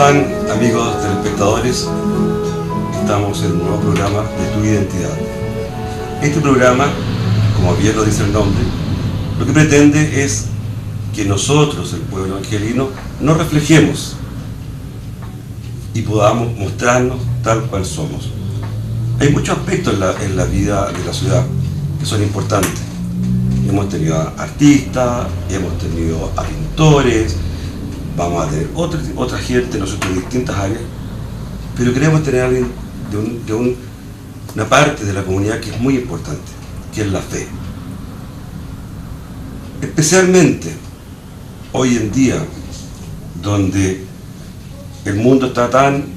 están, amigos telespectadores? Estamos en un nuevo programa de Tu Identidad. Este programa, como bien lo dice el nombre, lo que pretende es que nosotros, el pueblo angelino, nos reflejemos y podamos mostrarnos tal cual somos. Hay muchos aspectos en la vida de la ciudad que son importantes. Hemos tenido a artistas, hemos tenido a pintores, vamos a tener otra gente, nosotros de distintas áreas, pero queremos tener a alguien de una parte de la comunidad que es muy importante, que es la fe. Especialmente hoy en día, donde el mundo está tan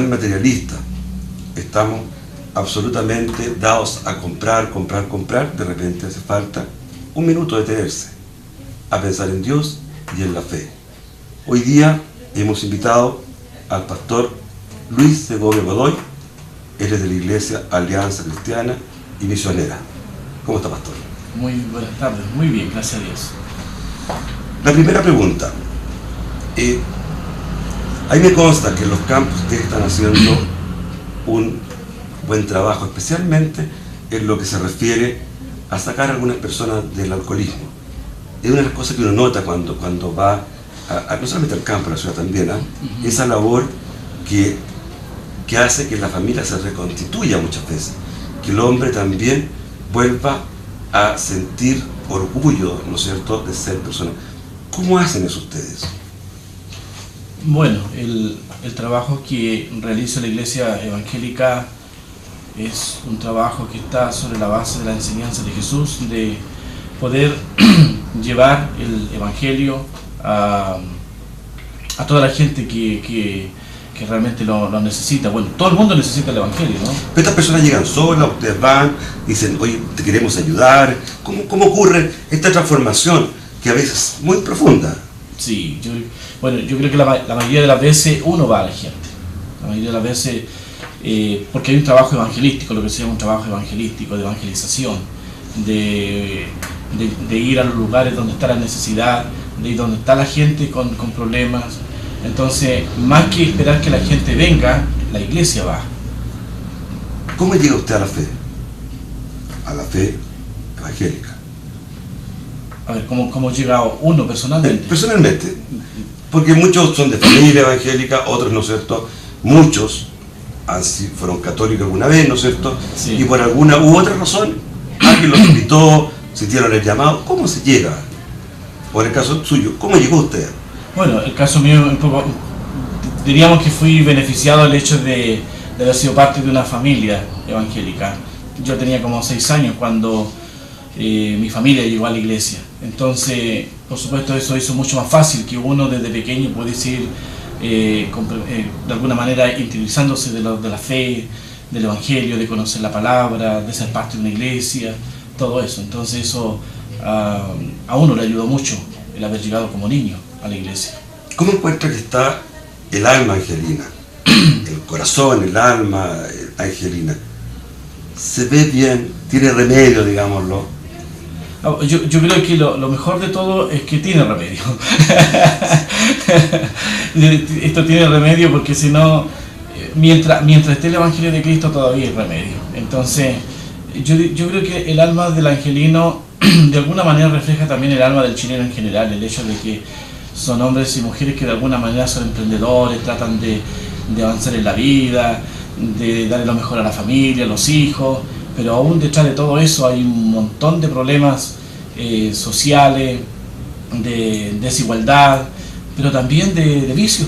materialista, estamos absolutamente dados a comprar, de repente hace falta un minuto de detenerse, a pensar en Dios y en la fe. Hoy día hemos invitado al pastor Luis Segovia Godoy. Él es de la Iglesia Alianza Cristiana y Misionera. ¿Cómo está, pastor? Muy buenas tardes, muy bien, gracias a Dios. La primera pregunta. Ahí me consta que en los campos ustedes están haciendo un buen trabajo, especialmente en lo que se refiere a sacar a algunas personas del alcoholismo. Es una de las cosas que uno nota cuando va no solamente al campo, a la ciudad también, esa labor que hace que la familia se reconstituya muchas veces, que el hombre también vuelva a sentir orgullo, ¿no es cierto?, de ser persona. ¿Cómo hacen eso ustedes? Bueno, el trabajo que realiza la Iglesia Evangélica es un trabajo que está sobre la base de la enseñanza de Jesús, de poder llevar el Evangelio a toda la gente que realmente lo necesita. Bueno, todo el mundo necesita el Evangelio, ¿no? Pero estas personas llegan solas, ustedes van, dicen, oye, te queremos ayudar. ¿Cómo ocurre esta transformación que a veces es muy profunda? Sí, yo creo que la mayoría de las veces uno va a la gente. La mayoría de las veces, porque hay un trabajo evangelístico, lo que se llama un trabajo evangelístico, de evangelización, de ir a los lugares donde está la necesidad, de ir donde está la gente con problemas. Entonces, más que esperar que la gente venga, la iglesia va. ¿Cómo llega usted a la fe? A la fe evangélica. A ver, ¿cómo llega uno personalmente? Personalmente, porque muchos son de familia evangélica, otros, ¿no es cierto?, muchos fueron católicos alguna vez, ¿no es cierto?, sí. Y por alguna u otra razón, alguien los invitó, sintieron el llamado. ¿Cómo se llega? Por el caso suyo, ¿cómo llegó usted? Bueno, el caso mío, un poco, diríamos que fui beneficiado del hecho de haber sido parte de una familia evangélica. Yo tenía como 6 años cuando mi familia llegó a la iglesia. Entonces, por supuesto, eso hizo mucho más fácil que uno desde pequeño pudiese ir de alguna manera interiorizándose de la fe, del evangelio, de conocer la palabra, de ser parte de una iglesia, todo eso. Entonces eso a uno le ayudó mucho el haber llegado como niño a la iglesia. ¿Cómo encuentra que está el alma angelina? El corazón, el alma angelina. ¿Se ve bien? ¿Tiene remedio, digámoslo? Yo creo que lo mejor de todo es que tiene remedio. Esto tiene remedio porque si no, mientras esté el Evangelio de Cristo todavía hay remedio. Entonces, yo creo que el alma del angelino de alguna manera refleja también el alma del chileno en general, el hecho de que son hombres y mujeres que de alguna manera son emprendedores, tratan de avanzar en la vida, de darle lo mejor a la familia, a los hijos, pero aún detrás de todo eso hay un montón de problemas sociales, de desigualdad, pero también de vicios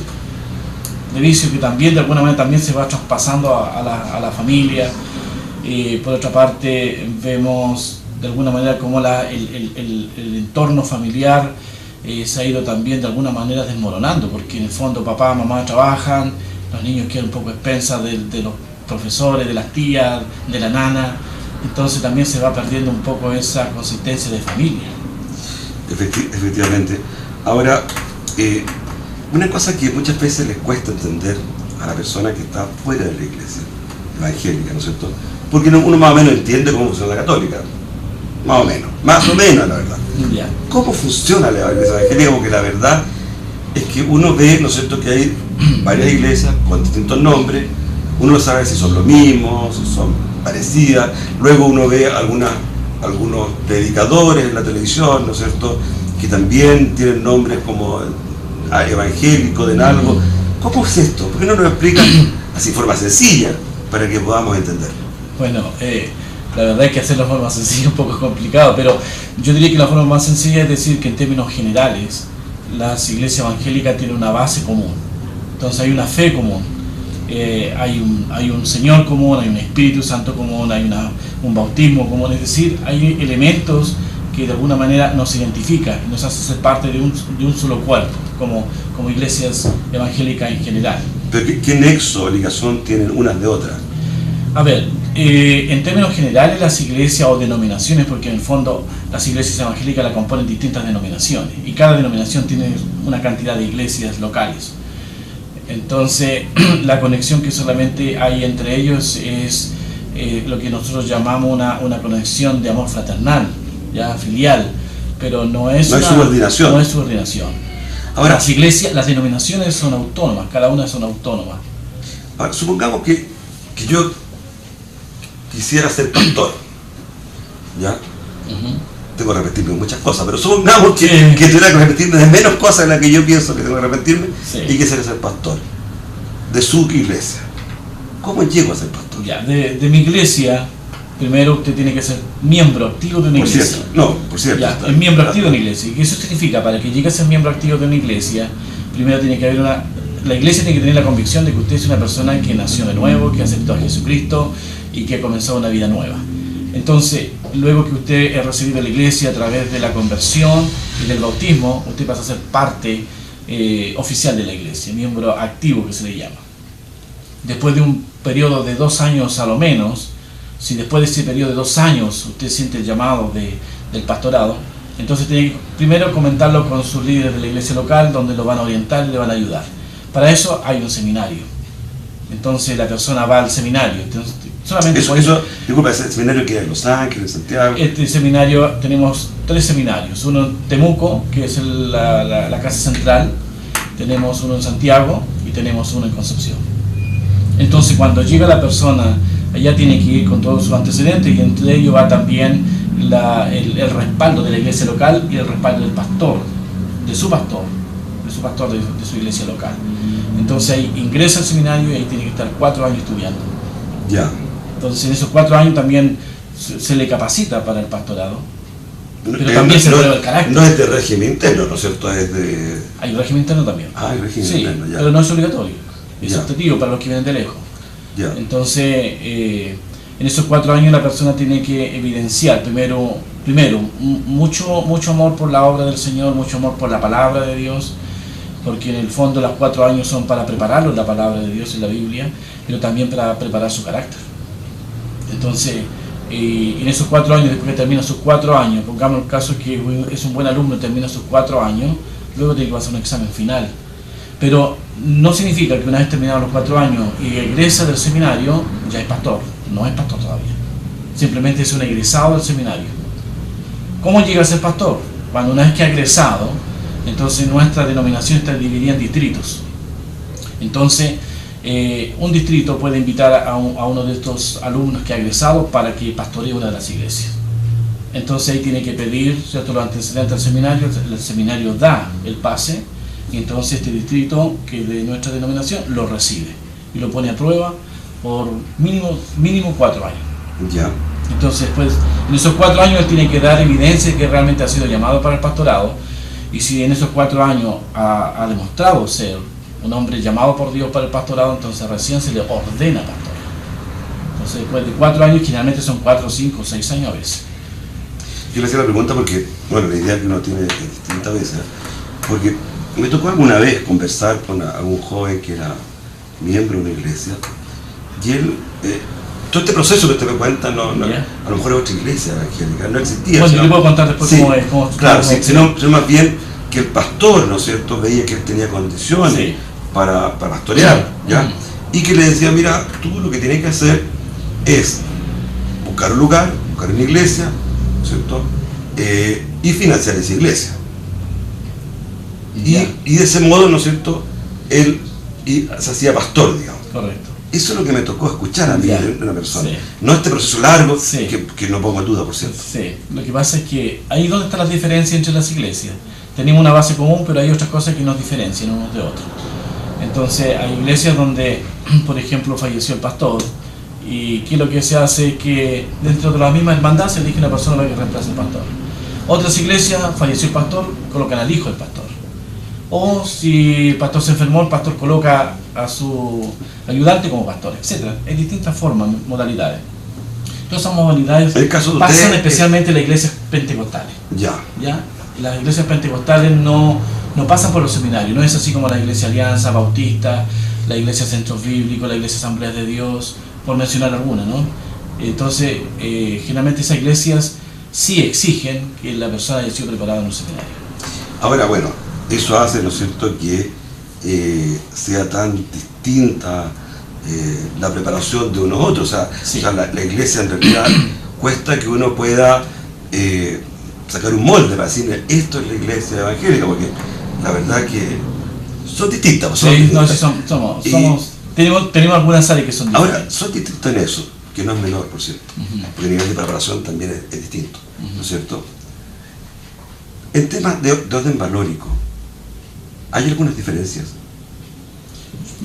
que también de alguna manera también se va traspasando a la familia. Por otra parte, vemos de alguna manera como el entorno familiar se ha ido también de alguna manera desmoronando, porque en el fondo papá, mamá trabajan, los niños quedan un poco expensas de los profesores, de las tías, de la nana, entonces también se va perdiendo un poco esa consistencia de familia. Efectivamente. Ahora, una cosa que muchas veces les cuesta entender a la persona que está fuera de la iglesia evangélica, ¿no es cierto? Porque uno más o menos entiende cómo funciona la católica, más o menos, la verdad. Ya. ¿Cómo funciona la iglesia evangélica? Porque la verdad es que uno ve, ¿no es cierto?, que hay varias iglesias con distintos nombres, uno no sabe si son lo mismo, si son parecidas, luego uno ve algunos predicadores en la televisión, ¿no es cierto?, que también tienen nombres como evangélicos de algo. ¿Cómo es esto? ¿Por qué no nos explican así de forma sencilla para que podamos entender? Bueno, la verdad es que hacerlo de forma sencilla es un poco complicado, pero yo diría que la forma más sencilla es decir que en términos generales las iglesias evangélicas tienen una base común. Entonces hay una fe común, hay un Señor común, hay un Espíritu Santo común, hay un bautismo común, es decir, hay elementos que de alguna manera nos identifican y nos hace ser parte de un solo cuerpo, como iglesias evangélicas en general. ¿Pero qué nexo o ligación tienen unas de otras? A ver, en términos generales las iglesias o denominaciones, porque en el fondo las iglesias evangélicas la componen distintas denominaciones y cada denominación tiene una cantidad de iglesias locales. Entonces la conexión que solamente hay entre ellos es lo que nosotros llamamos una conexión de amor fraternal, ya filial, pero no es subordinación. No es subordinación. Ahora, las denominaciones son autónomas, cada una son autónomas. Ahora, supongamos que yo quisiera ser pastor, ¿ya? Tengo que repetirme muchas cosas, pero supongamos que tuviera que repetirme de menos cosas de las que yo pienso que tengo que repetirme, y quisiera ser pastor de su iglesia. ¿Cómo llego a ser pastor? Ya, de mi iglesia, primero usted tiene que ser miembro activo de una iglesia. Por cierto. Ya, es miembro activo de una iglesia. ¿Y eso significa? Para que llegue a ser miembro activo de una iglesia, primero tiene que haber la iglesia tiene que tener la convicción de que usted es una persona que nació de nuevo, que aceptó a Jesucristo y que ha comenzado una vida nueva. Entonces, luego que usted ha recibido la iglesia a través de la conversión y del bautismo, usted pasa a ser parte oficial de la iglesia, miembro activo que se le llama. Después de un periodo de 2 años a lo menos, si después de ese periodo de 2 años usted siente el llamado del pastorado, entonces tiene que primero comentarlo con sus líderes de la iglesia local, donde lo van a orientar y le van a ayudar. Para eso hay un seminario. Entonces la persona va al seminario. Entonces, solamente disculpa, ¿ese seminario que hay en Los Ángeles, en Santiago? Este seminario, tenemos 3 seminarios. Uno en Temuco, que es la casa central. Tenemos uno en Santiago y tenemos uno en Concepción. Entonces cuando llega la persona, allá tiene que ir con todos sus antecedentes, y entre ellos va también el respaldo de la iglesia local y el respaldo del pastor, de su pastor de su iglesia local. Entonces ahí ingresa al seminario y ahí tiene que estar 4 años estudiando. Ya. Entonces en esos 4 años también se le capacita para el pastorado, pero también se prueba el carácter. No es de régimen interno, ¿no es cierto? Hay un régimen interno también. Hay régimen interno, ya. Pero no es obligatorio, es optativo para los que vienen de lejos. Ya. Entonces en esos 4 años la persona tiene que evidenciar primero mucho amor por la obra del Señor, mucho amor por la palabra de Dios, porque en el fondo los 4 años son para prepararlo en la palabra de Dios en la Biblia, pero también para preparar su carácter. Entonces, en esos 4 años, después que termina sus 4 años, pongamos el caso que es un buen alumno y termina sus 4 años, luego tiene que pasar un examen final. Pero no significa que una vez terminados los 4 años y egresa del seminario, ya es pastor. No es pastor todavía. Simplemente es un egresado del seminario. ¿Cómo llega a ser pastor? Cuando una vez que ha egresado, entonces nuestra denominación está dividida en distritos. Entonces, un distrito puede invitar a uno de estos alumnos que ha egresado para que pastoree una de las iglesias. Entonces ahí tiene que pedir, ¿cierto?, los antecedentes al seminario, el seminario da el pase, y entonces este distrito, que es de nuestra denominación, lo recibe y lo pone a prueba por mínimo 4 años. Ya. Entonces, pues, en esos 4 años él tiene que dar evidencia de que realmente ha sido llamado para el pastorado, y si en esos 4 años ha demostrado ser un hombre llamado por Dios para el pastorado, entonces recién se le ordena pastor. Entonces, después de 4 años, generalmente son 4, 5, 6 años a veces. Yo le hacía la pregunta porque, bueno, la idea que uno tiene distintas veces, porque me tocó alguna vez conversar con algún joven que era miembro de una iglesia, y él, todo este proceso que usted me cuenta, a lo mejor es otra iglesia evangélica, no existía. Bueno, yo le puedo contar después cómo es. Claro, sino más bien que el pastor, ¿no es cierto?, veía que él tenía condiciones para pastorear, ¿ya? Y que le decía, mira, tú lo que tienes que hacer es buscar un lugar, buscar una iglesia, ¿no es cierto?, y financiar esa iglesia. Y de ese modo, ¿no es cierto?, él se hacía pastor, digamos. Correcto. Eso es lo que me tocó escuchar a mí de una persona. Sí. No este proceso largo, Sí. que no pongo en duda, por cierto. Sí, lo que pasa es que ahí es donde está la diferencia entre las iglesias. Tenemos una base común, pero hay otras cosas que nos diferencian unos de otros. Entonces hay iglesias donde, por ejemplo, falleció el pastor, y que lo que se hace es que dentro de la misma hermandad se elige una persona para que reemplace al pastor. Otras iglesias, falleció el pastor, colocan al hijo del pastor. O si el pastor se enfermó, el pastor coloca a su ayudante como pastor, etc. Hay distintas formas, modalidades. Todas esas modalidades El caso de pasan ustedes especialmente en las iglesias pentecostales. Ya. ¿Ya? Las iglesias pentecostales no pasan por los seminarios, no es así como la iglesia Alianza, Bautista, la iglesia Centros Bíblicos, la iglesia Asamblea de Dios, por mencionar alguna, ¿no? Entonces, generalmente esas iglesias sí exigen que la persona haya sido preparada en un seminario. Ahora, bueno, eso hace, ¿no es cierto?, que sea tan distinta la preparación de uno a otro. O sea, la iglesia en realidad cuesta que uno pueda sacar un molde para decir, esto es la iglesia evangélica, porque la verdad que son distintas. Tenemos algunas áreas que son distintas. Ahora, son distintos en eso, que no es menor, por cierto, porque el nivel de preparación también es distinto, ¿no es cierto? En temas de orden valórico, ¿hay algunas diferencias?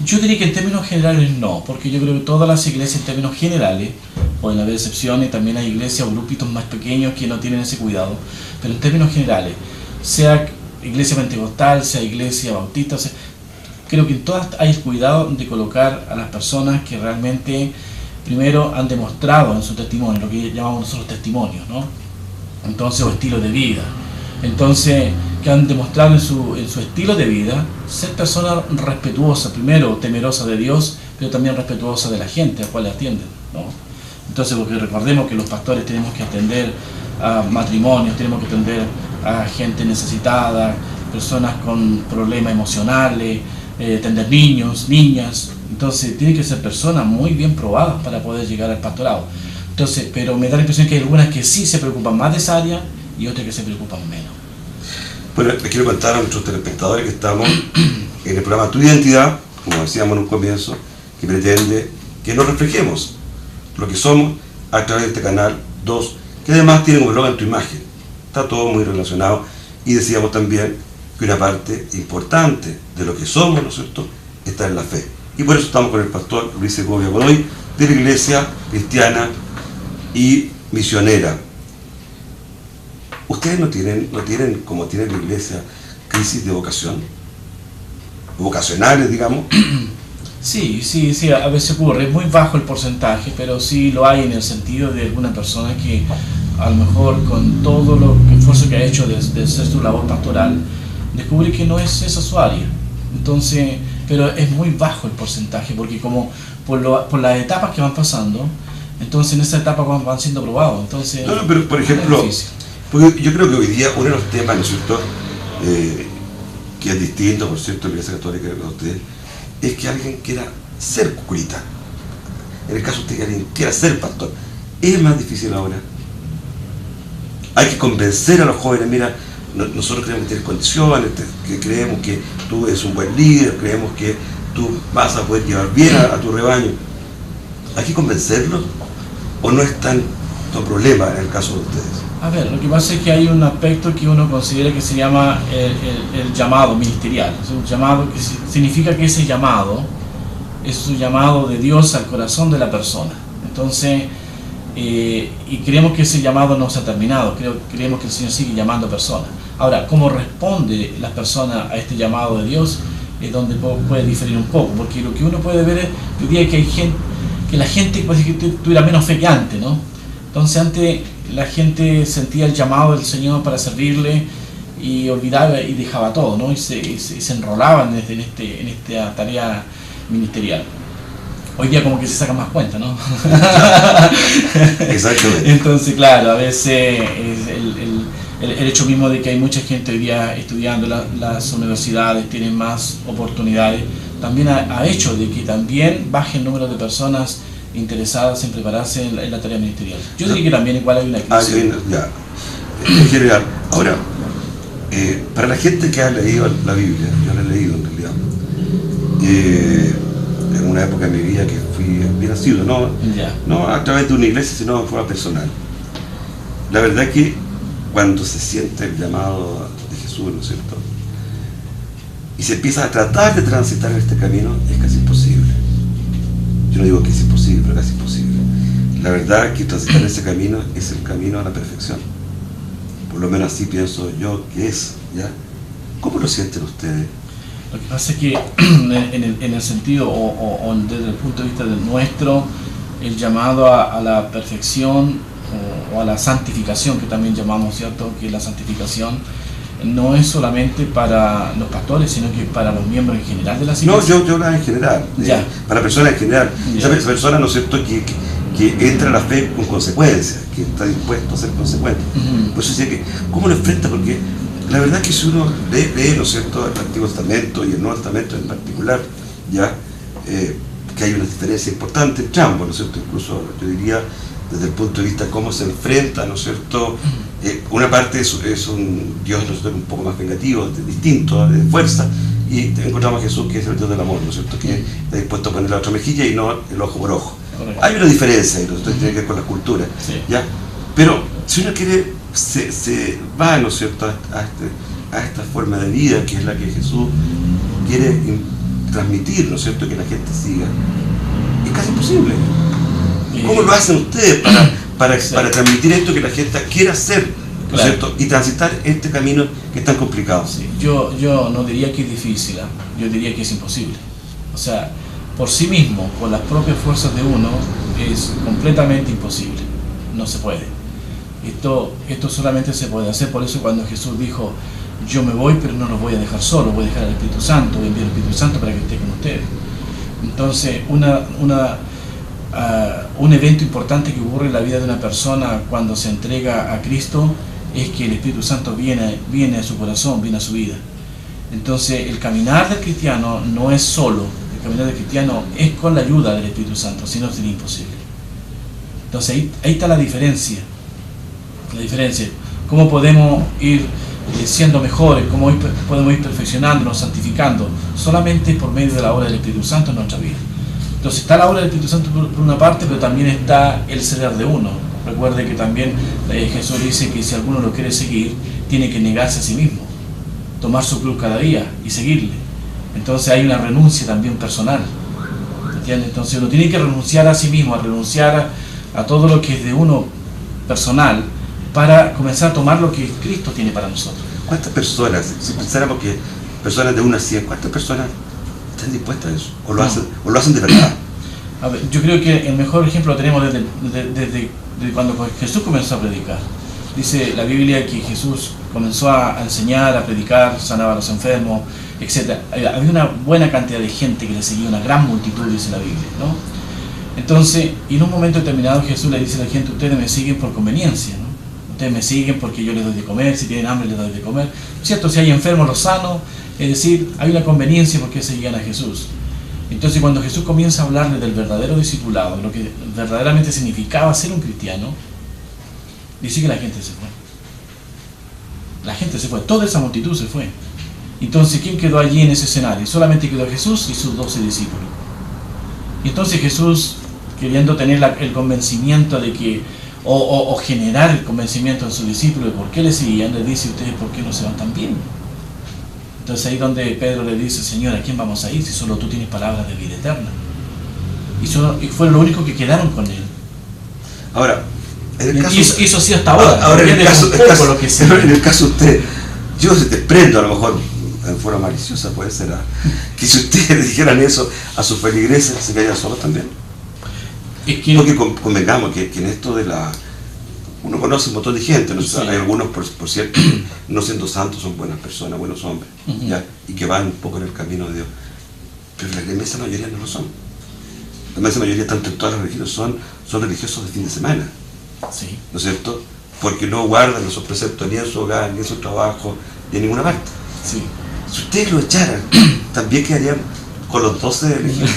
Yo diría que en términos generales no, porque yo creo que todas las iglesias en términos generales, pueden haber excepciones, también hay iglesias o grupitos más pequeños que no tienen ese cuidado, pero en términos generales, sea iglesia pentecostal, sea iglesia bautista, creo que en todas hay el cuidado de colocar a las personas que realmente primero han demostrado en su testimonio, lo que llamamos nosotros testimonios, ¿no? Entonces, o estilo de vida. Entonces, que han demostrado en su estilo de vida ser personas respetuosas, primero temerosas de Dios, pero también respetuosas de la gente a la cual atienden, ¿no? Entonces, porque recordemos que los pastores tenemos que atender a matrimonios, tenemos que atender a gente necesitada, personas con problemas emocionales, atender niños, niñas. Entonces, tienen que ser personas muy bien probadas para poder llegar al pastorado. Entonces, pero me da la impresión que hay algunas que sí se preocupan más de esa área y otras que se preocupan menos. Bueno, les quiero contar a nuestros telespectadores que estamos en el programa Tu Identidad, como decíamos en un comienzo, que pretende que nos reflejemos lo que somos a través de este canal 2, que además tiene como eslogan Tu Imagen. Está todo muy relacionado, y decíamos también que una parte importante de lo que somos, ¿no es cierto?, está en la fe. Y por eso estamos con el pastor Luis Segovia Godoy, de la Iglesia Cristiana y Misionera. ¿Ustedes no tienen, como tiene la iglesia, crisis de vocación? ¿Vocacionales, digamos? Sí, a veces ocurre. Es muy bajo el porcentaje, pero sí lo hay en el sentido de alguna persona que a lo mejor con todo el esfuerzo que ha hecho de hacer su labor pastoral, descubre que no es esa su área. Entonces, pero es muy bajo el porcentaje, porque como por las etapas que van pasando, entonces en esa etapa van siendo probados. Entonces, no, pero por ejemplo, porque yo creo que hoy día uno de los temas, ¿no es cierto?, que es distinto, por cierto, de la Iglesia Católica de ustedes, es que alguien quiera ser curita. En el caso de usted, que alguien quiera ser pastor, es más difícil ahora. Hay que convencer a los jóvenes, mira, nosotros creemos que tienes condiciones, que creemos que tú eres un buen líder, creemos que tú vas a poder llevar bien a tu rebaño. ¿Hay que convencerlos o no es tanto problema en el caso de ustedes? A ver, lo que pasa es que hay un aspecto que uno considera que se llama el llamado ministerial. Es un llamado que significa que ese llamado es un llamado de Dios al corazón de la persona. Entonces, y creemos que ese llamado no se ha terminado, creemos que el Señor sigue llamando a personas. Ahora, cómo responde la persona a este llamado de Dios es donde puede diferir un poco, porque lo que uno puede ver es que hoy día que hay gente, que la gente parece que tuviera menos fe que antes, ¿no? Entonces antes la gente sentía el llamado del Señor para servirle y olvidaba y dejaba todo, ¿no? Y se enrolaban en esta tarea ministerial. Hoy día como que se sacan más cuenta, ¿no? Exactamente. Entonces, claro, a veces el hecho mismo de que hay mucha gente hoy día estudiando, las universidades tienen más oportunidades, también ha hecho de que también baje el número de personas interesadas en prepararse en la tarea ministerial. Yo diría que también igual hay una crisis. Ya, en general. Ahora, Para la gente que ha leído la Biblia, yo la he leído en realidad, en una época de mi vida que fui bien nacido, no a través de una iglesia, sino de forma personal. La verdad es que cuando se siente el llamado de Jesús, ¿no es cierto?, y se empieza a tratar de transitar en este camino, es casi imposible. Yo no digo que es imposible, pero casi imposible. La verdad es que transitar ese camino es el camino a la perfección. Por lo menos así pienso yo que es, ¿ya? ¿Cómo lo sienten ustedes? Lo que pasa es que en el sentido, o desde el punto de vista de nuestro, el llamado a la perfección o a la santificación, que también llamamos, ¿cierto?, que la santificación no es solamente para los pastores, sino que para los miembros en general de la iglesia. No, yo hablaba en general, para personas en general. Esa persona, ¿no es cierto?, que entra a la fe con consecuencias, que está dispuesto a ser consecuente. Por eso decía que, ¿cómo lo enfrenta? Porque la verdad es que si uno lee, ¿no es cierto?, el Antiguo Testamento y el Nuevo Testamento en particular, que hay una diferencia importante entre ambos, ¿no es cierto?, incluso yo diría desde el punto de vista de cómo se enfrenta, ¿no es cierto?, una parte es un Dios, ¿no es cierto?, un poco más vengativo, distinto, de fuerza, y encontramos a Jesús, que es el Dios del amor, ¿no es cierto?, que está dispuesto a poner la otra mejilla y no el ojo por ojo. Hay una diferencia, y esto tiene que ver con la cultura, ¿ya? Pero si uno quiere, se va, ¿no es cierto?, a esta forma de vida que es la que Jesús quiere transmitir, ¿no es cierto?, que la gente siga. Es casi imposible. ¿Cómo lo hacen ustedes para transmitir esto que la gente quiera hacer, ¿no es cierto?, y transitar este camino que es tan complicado? Sí. Yo no diría que es difícil, yo diría que es imposible. O sea, por sí mismo, por las propias fuerzas de uno, es completamente imposible. No se puede. Esto solamente se puede hacer. Por eso cuando Jesús dijo, yo me voy, pero no los voy a dejar solos, voy a dejar al Espíritu Santo, voy a enviar al Espíritu Santo para que esté con ustedes. Entonces, un evento importante que ocurre en la vida de una persona cuando se entrega a Cristo es que el Espíritu Santo viene a su corazón, viene a su vida. Entonces, el caminar del cristiano no es solo. El caminar del cristiano es con la ayuda del Espíritu Santo, si no sería imposible. Entonces ahí está la diferencia. Cómo podemos ir siendo mejores, cómo podemos ir perfeccionándonos, santificando, solamente por medio de la obra del Espíritu Santo en nuestra vida. Entonces está la obra del Espíritu Santo por una parte, pero también está el ceder de uno. Recuerde que también Jesús dice que si alguno lo quiere seguir, tiene que negarse a sí mismo, tomar su cruz cada día y seguirle. Entonces hay una renuncia también personal, ¿entiendes? Entonces uno tiene que renunciar a sí mismo, a renunciar a todo lo que es de uno personal, para comenzar a tomar lo que Cristo tiene para nosotros. ¿Cuántas personas, si pensáramos que personas de 1 a 100, cuántas personas están dispuestas a eso? ¿O lo hacen de verdad? A ver, yo creo que el mejor ejemplo lo tenemos desde cuando Jesús comenzó a predicar. Dice la Biblia que Jesús comenzó a enseñar, a predicar, sanaba a los enfermos, etc. Había una buena cantidad de gente que le seguía, una gran multitud, dice la Biblia, ¿no? Entonces, y en un momento determinado Jesús le dice a la gente, ustedes me siguen por conveniencia, ¿no? Ustedes me siguen porque yo les doy de comer, si tienen hambre les doy de comer, ¿cierto? Si hay enfermos los sano, es decir, hay una conveniencia porque seguían a Jesús. Entonces cuando Jesús comienza a hablarle del verdadero discipulado, lo que verdaderamente significaba ser un cristiano, dice que la gente se fue. La gente se fue, toda esa multitud se fue. Entonces, ¿quién quedó allí en ese escenario? Solamente quedó Jesús y sus 12 discípulos. Y entonces Jesús, queriendo tener el convencimiento de que, o generar el convencimiento en sus discípulos de por qué le seguían, les dice, ¿ustedes por qué no se van tan bien? Entonces ahí donde Pedro le dice, Señor, ¿a quién vamos a ir si solo tú tienes palabras de vida eterna? Y fueron los únicos que quedaron con él. Ahora, en el caso, y eso sí hasta ahora. Ahora en el caso de usted, yo se desprendo, a lo mejor en forma maliciosa puede ser, que si ustedes dijeran eso a sus feligreses, se quedarían solos también. Es que, porque convengamos que en esto de la... Uno conoce un montón de gente, ¿no? Sí. Hay algunos, por cierto, no siendo santos, son buenas personas, buenos hombres, ¿ya? Y que van un poco en el camino de Dios. Pero la inmensa mayoría no lo son. La inmensa mayoría, tanto en todas las religiones, son religiosos de fin de semana, sí. ¿No es cierto? Porque no guardan esos preceptos ni en su hogar, ni en su trabajo, ni en ninguna parte. Sí. Si ustedes lo echaran, también quedarían con los 12 religiosos.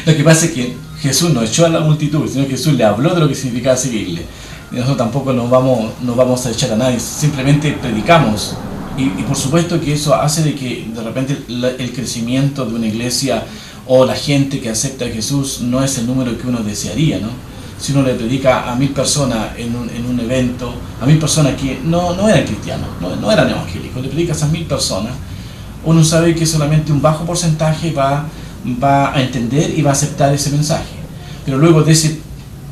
Lo que pasa es que Jesús no echó a la multitud, sino que Jesús le habló de lo que significaba seguirle. Y nosotros tampoco nos vamos a echar a nadie, simplemente predicamos Y por supuesto que eso hace de que de repente el crecimiento de una iglesia o la gente que acepta a Jesús no es el número que uno desearía, ¿no? Si uno le predica a 1000 personas en un evento, a 1000 personas que no eran cristianos, no eran evangélicos, le predicas a 1000 personas, uno sabe que solamente un bajo porcentaje va a entender y va a aceptar ese mensaje. Pero luego de ese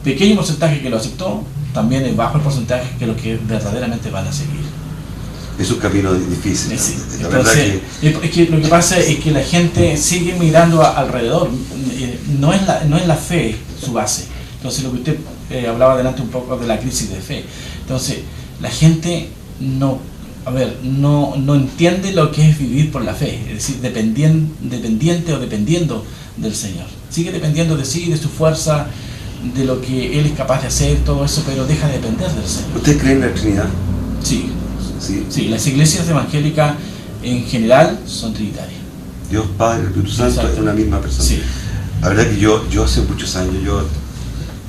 pequeño porcentaje que lo aceptó, también es bajo el porcentaje que los que verdaderamente van a seguir. Es un camino difícil. Sí. La Entonces, es que lo que pasa es que la gente sigue mirando alrededor, no es la fe su base. Entonces, lo que usted hablaba delante un poco de la crisis de fe. Entonces, la gente no entiende lo que es vivir por la fe, es decir, dependiente o dependiendo del Señor. Sigue dependiendo de sí, de su fuerza, de lo que Él es capaz de hacer, todo eso, pero deja de depender del Señor. ¿Usted cree en la Trinidad? Sí. Sí. Sí, las iglesias evangélicas en general son trinitarias. Dios Padre, el Espíritu Santo es una misma persona. Sí. La verdad que yo hace muchos años, yo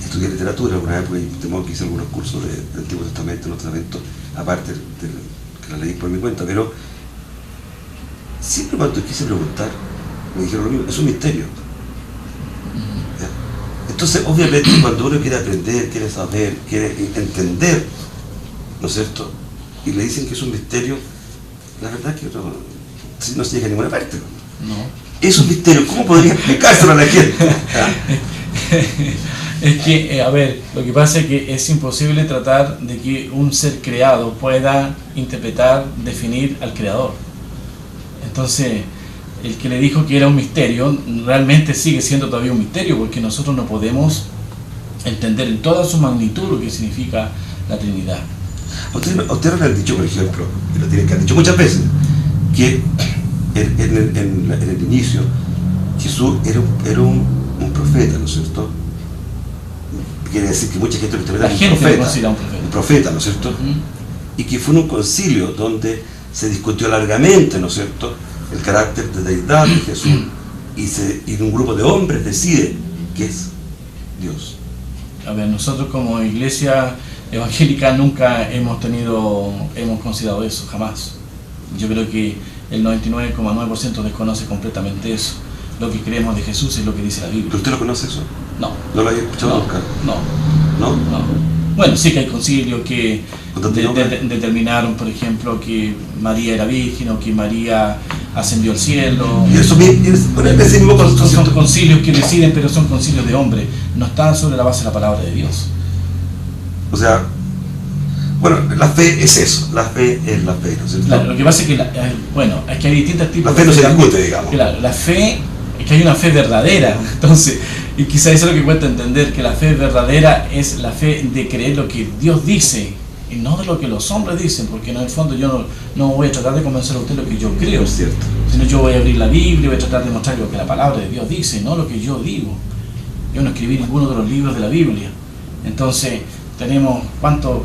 estudié literatura alguna vez, porque que hice algunos cursos del Antiguo Testamento, Nuevo Testamento, aparte que la leí por mi cuenta, pero siempre cuando quise preguntar, me dijeron lo mismo, es un misterio. ¿Ya? Entonces, obviamente, cuando uno quiere aprender, quiere saber, quiere entender, ¿no es cierto?, y le dicen que es un misterio, la verdad es que no se llega a ninguna parte. No. Es un misterio, ¿cómo podría explicárselo a la gente? Es que, lo que pasa es que es imposible tratar de que un ser creado pueda interpretar, definir al creador. Entonces, el que le dijo que era un misterio, realmente sigue siendo todavía un misterio, porque nosotros no podemos entender en toda su magnitud lo que significa la Trinidad. Ustedes le han dicho, por ejemplo, y lo tienen que han dicho muchas veces, que en el inicio Jesús era un profeta, ¿no es cierto? Quiere decir que mucha gente lo interpreta como un profeta, ¿no es cierto? Y que fue en un concilio donde se discutió largamente, ¿no es cierto?, el carácter de deidad de Jesús, y un grupo de hombres decide que es Dios. A ver, nosotros como iglesia evangélica nunca hemos considerado eso, jamás. Yo creo que el 99,9% desconoce completamente eso. Lo que creemos de Jesús es lo que dice la Biblia. ¿Usted lo conoce eso? No. ¿No lo había escuchado nunca? No. Bueno, sí que hay concilios que determinaron, por ejemplo, que María era virgen o que María ascendió al cielo. Y eso son concilios que deciden, pero son concilios de hombres. No están sobre la base de la palabra de Dios. O sea, bueno, la fe es eso, la fe es la fe, ¿no es cierto? Claro, lo que pasa es que, es que hay distintos tipos de fe. La fe no se discute, digamos. Claro, la fe, es que hay una fe verdadera, entonces, y quizás eso es lo que cuesta entender, que la fe verdadera es la fe de creer lo que Dios dice, y no de lo que los hombres dicen, porque en el fondo yo no voy a tratar de convencer a usted lo que yo creo, es cierto, sino yo voy a abrir la Biblia, voy a tratar de mostrar lo que la palabra de Dios dice, no lo que yo digo. Yo no escribí ninguno de los libros de la Biblia, entonces tenemos ¿cuántos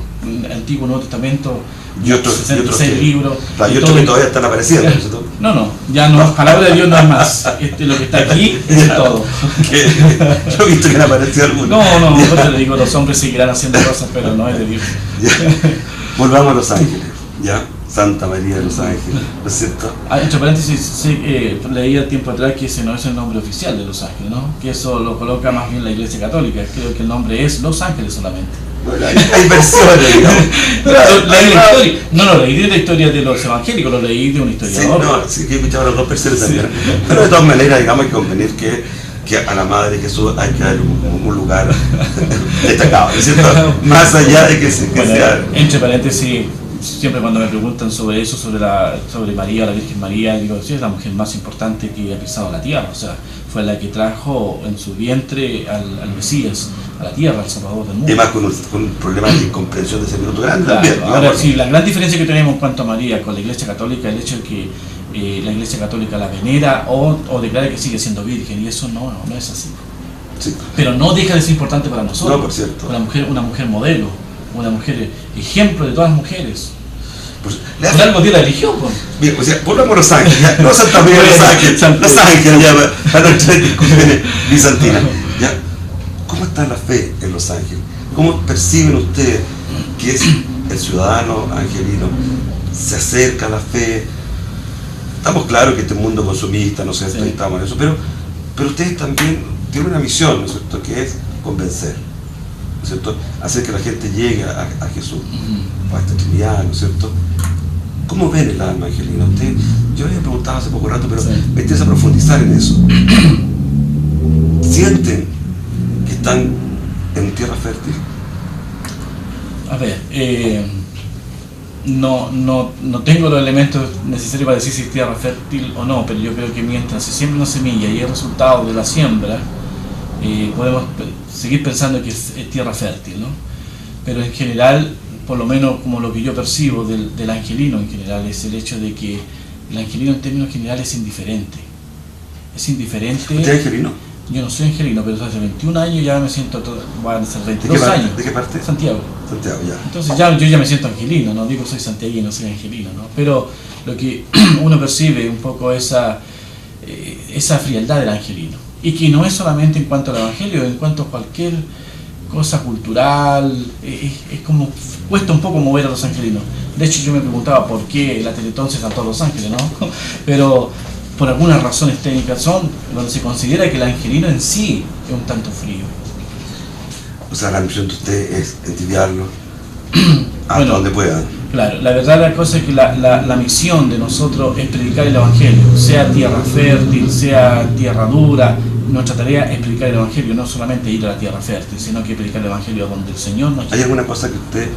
Antiguo Nuevo Testamento? Y otros 66 libros. Y otros que todavía están apareciendo. No, ya no, palabra de Dios no es más. Lo que está aquí es todo. Yo he visto que han aparecido algunos. No, yo te digo, los hombres seguirán haciendo cosas, pero no es de Dios. Volvamos a Los Ángeles, ¿ya? Santa María de los Ángeles, ¿no es cierto? Entre paréntesis, leía tiempo atrás que ese no es el nombre oficial de Los Ángeles, ¿no? Que eso lo coloca más bien la Iglesia Católica. Creo que el nombre es Los Ángeles solamente. Bueno, hay versiones, digamos. Leí de la historia de los evangélicos, lo leí de un historiador. Sí, que he escuchado las dos versiones también. Pero de todas maneras, digamos, hay que convenir que a la Madre de Jesús hay que dar un lugar destacado, ¿no es cierto? Más allá de que sea... Entre paréntesis, siempre cuando me preguntan sobre eso, sobre María, la Virgen María, digo, sí, es la mujer más importante que ha pisado la tierra, o sea, fue la que trajo en su vientre al Mesías, a la tierra, al Salvador del mundo. Y además con un problema de incomprensión de ese minuto grande también. Ahora sí, la gran diferencia que tenemos en cuanto a María con la Iglesia Católica es el hecho de que la Iglesia Católica la venera o declara que sigue siendo virgen, y eso no es así. Sí. Pero no deja de ser importante para nosotros. No, por cierto. Una mujer modelo, una mujer ejemplo de todas las mujeres. Pues, por algo Dios la eligió. Bien, o sea, volvamos a Los Ángeles, no Santa María de Los Ángeles, Los Ángeles, ya, para no entrar en discusiones bizantinas. ¿Ya? ¿Cómo está la fe en Los Ángeles? ¿Cómo perciben ustedes que es el ciudadano angelino se acerca a la fe. Estamos claros que este mundo consumista, ¿no es cierto? Sí. Estamos en eso, pero ustedes también tienen una misión, ¿no es cierto?, que es convencer, ¿no es cierto?, hacer que la gente llegue a Jesús, a esta Trinidad, ¿no es cierto? ¿Cómo ven el alma angelina? Usted, yo le había preguntado hace poco rato, pero Sí. me interesa profundizar en eso. ¿Sienten que están en tierra fértil? A ver, no tengo los elementos necesarios para decir si es tierra fértil o no, pero yo creo que mientras se siembra una semilla y el resultado de la siembra, podemos seguir pensando que es tierra fértil, ¿no? Pero en general, por lo menos como lo que yo percibo del angelino en general, es el hecho de que el angelino en términos generales es indiferente. Es indiferente. ¿Usted es angelino? Yo no soy angelino, pero hace 21 años ya me siento, van a ser ¿De 22 qué parte? años. ¿De qué parte? Santiago. Santiago, ya. Entonces yo ya me siento angelino, no digo soy santiaguino, soy angelino, ¿no? Pero lo que uno percibe un poco esa frialdad del angelino. Y que no es solamente en cuanto al evangelio, en cuanto a cualquier cosa cultural, es como, cuesta un poco mover a los angelinos. De hecho yo me preguntaba por qué la Teletón se saltó a Los Ángeles, ¿no? Pero por algunas razones técnicas son donde se considera que el angelino en sí es un tanto frío. O sea, la misión de usted es entibiarlo hasta Bueno, donde puedan. Claro, la verdad la cosa es que la misión de nosotros es predicar el evangelio, sea tierra fértil, sea tierra dura. Nuestra tarea es predicar el evangelio, no solamente ir a la tierra fértil, sino que predicar el evangelio donde el Señor nos ¿Hay llama. alguna cosa que usted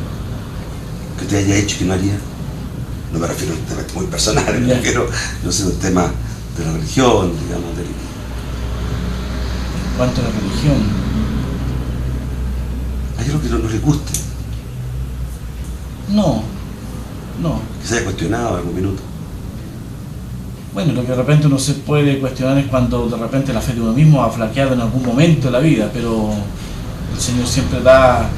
haya hecho que no haría? No me refiero a un tema muy personal, Ya. pero no sé, un tema de la religión, digamos, En cuanto a la religión, ¿hay algo que no les guste? no. Que se haya cuestionado en algún minuto. Bueno, lo que de repente uno se puede cuestionar es cuando de repente la fe de uno mismo ha flaqueado en algún momento de la vida, pero el Señor siempre da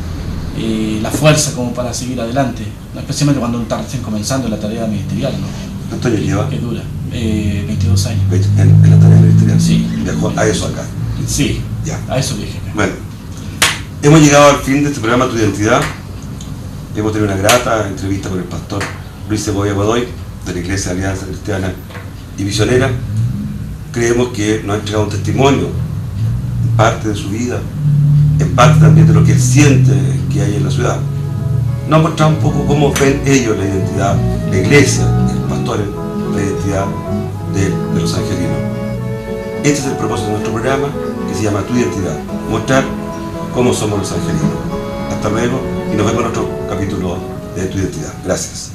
la fuerza como para seguir adelante, especialmente cuando uno está recién comenzando en la tarea ministerial, ¿no? ¿Cuánto años lleva? Que dura, 22 años. En la tarea ministerial. Sí. Viajó a eso acá. Sí, Ya. a eso dije. Bueno, hemos llegado al fin de este programa Tu Identidad. Hemos tenido una grata entrevista con el pastor Luis Segovia Godoy, de la Iglesia Alianza Cristiana y Misionera. Creemos que nos ha entregado un testimonio, en parte de su vida, en parte también de lo que él siente que hay en la ciudad. Nos ha mostrado un poco cómo ven ellos la identidad, la Iglesia, el pastor, la identidad de los angelinos. Este es el propósito de nuestro programa, que se llama Tu Identidad, mostrar cómo somos los angelinos. Hasta luego y nos vemos en otro capítulo de Tu Identidad. Gracias.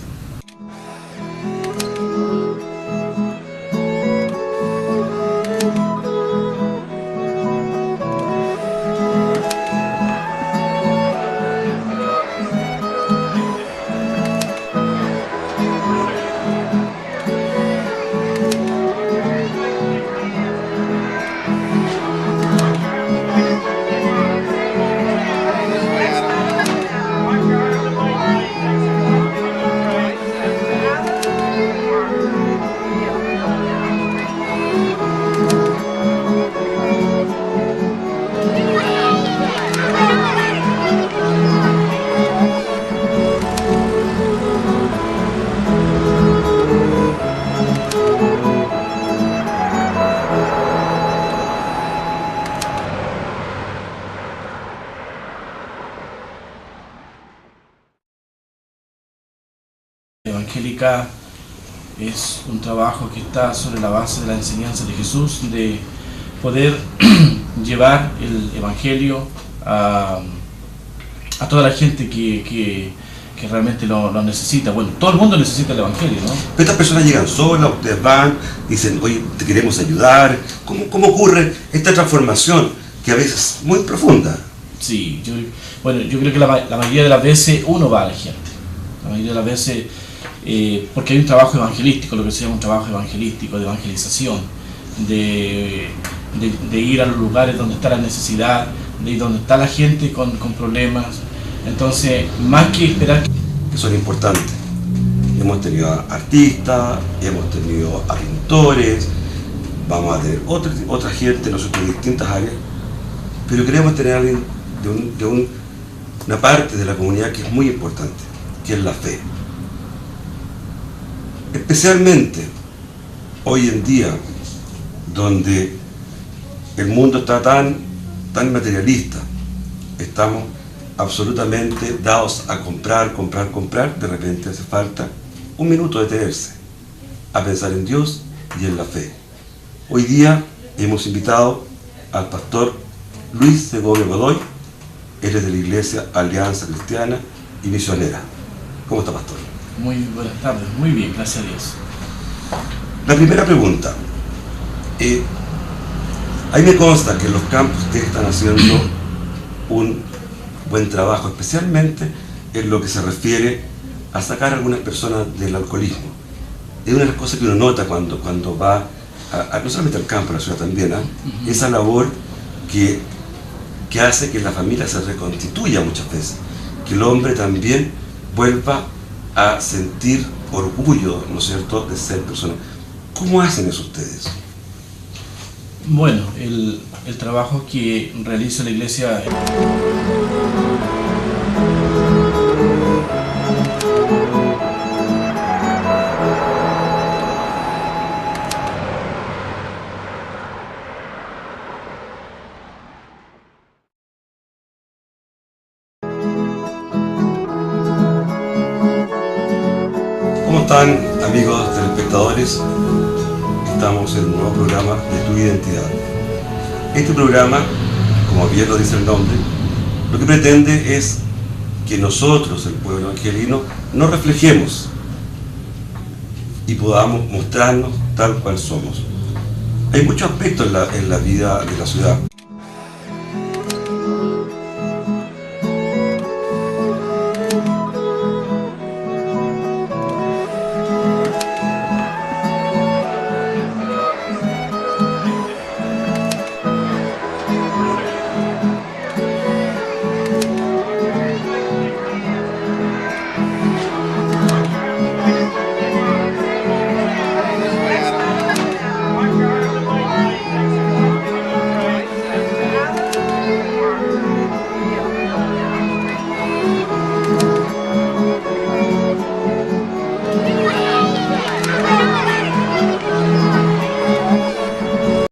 Evangélica es un trabajo que está sobre la base de la enseñanza de Jesús, de poder llevar el Evangelio a toda la gente que realmente lo necesita. Bueno, todo el mundo necesita el Evangelio, ¿no? Pero estas personas llegan solas, ustedes van, dicen, oye, te queremos ayudar. ¿Cómo ocurre esta transformación que a veces es muy profunda? Sí, yo creo que la mayoría de las veces uno va a la gente. La mayoría de las veces, porque hay un trabajo evangelístico, lo que se llama un trabajo evangelístico, de evangelización, de ir a los lugares donde está la necesidad, de ir donde está la gente con problemas. Entonces, más que esperar Que son importantes. Hemos tenido a artistas, hemos tenido a pintores, vamos a tener otra gente, nosotros de distintas áreas, pero queremos tener a alguien de una parte de la comunidad que es muy importante, que es la fe. Especialmente hoy en día, donde el mundo está tan materialista, estamos absolutamente dados a comprar, de repente hace falta un minuto de detenerse, a pensar en Dios y en la fe. Hoy día hemos invitado al pastor Luis Segovia Godoy. Él es de la Iglesia Alianza Cristiana y Misionera. ¿Cómo está, pastor? Muy buenas tardes, muy bien, gracias a Dios. La primera pregunta. Ahí me consta que en los campos ustedes están haciendo un buen trabajo, especialmente en lo que se refiere a sacar a algunas personas del alcoholismo. Es una de las cosas que uno nota cuando va, no solamente al campo, a la ciudad también, esa labor que hace que la familia se reconstituya muchas veces, que el hombre también vuelva a sentir orgullo, ¿no es cierto?, de ser persona. ¿Cómo hacen eso ustedes? Bueno, el trabajo que realiza la iglesia... ¿Cómo están, amigos telespectadores? Estamos en un nuevo programa de Tu Identidad. Este programa, como bien lo dice el nombre, lo que pretende es que nosotros, el pueblo angelino, nos reflejemos y podamos mostrarnos tal cual somos. Hay muchos aspectos en la vida de la ciudad